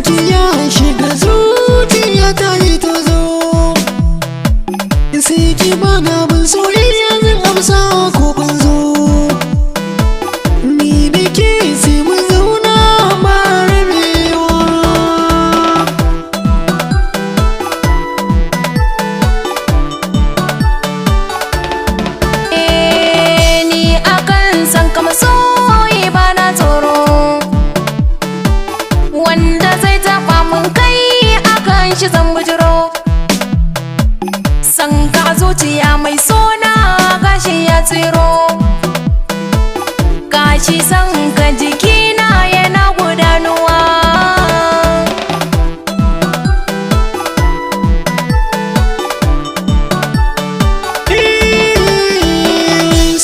ki ya shiga zuciya ta yi tozo. Sai ki bana bin soyayya zan amsa ko ban zo. Ni da ke sai mu zauna ba rabewa. Ni akan san ka masoyi bana tsoro, wanda zai taɓa mun kai akan shi zan bujiro. San ka zuciya mai sona gashi ya tsiro, gashi san ka jikina yana gudanuwa.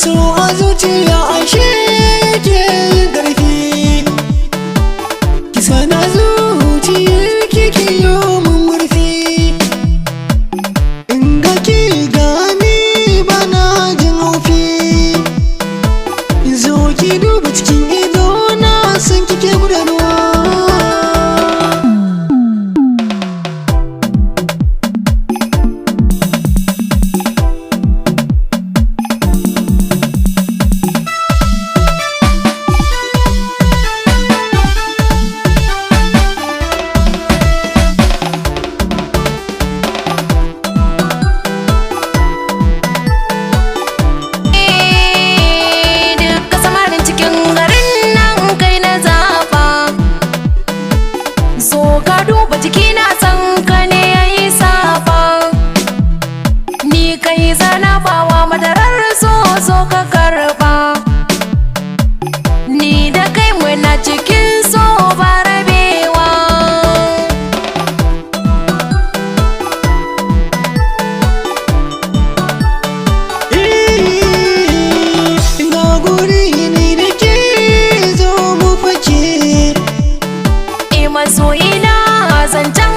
So a zuciya ashe ke yin ƙarfi, ki sana zuciyar ki kiyo mun murfi. In ga ki gani bana jin haufi, zo ki duba cikin ido na san kike gudanuwa. Ka duba jikina san ka ne yayi safa, ni kai zana bawa madarar so ka karba. Ni da kai muna cikin so ba rabewa. Ina guri ni da ke zo mu fake. Masoyina zancen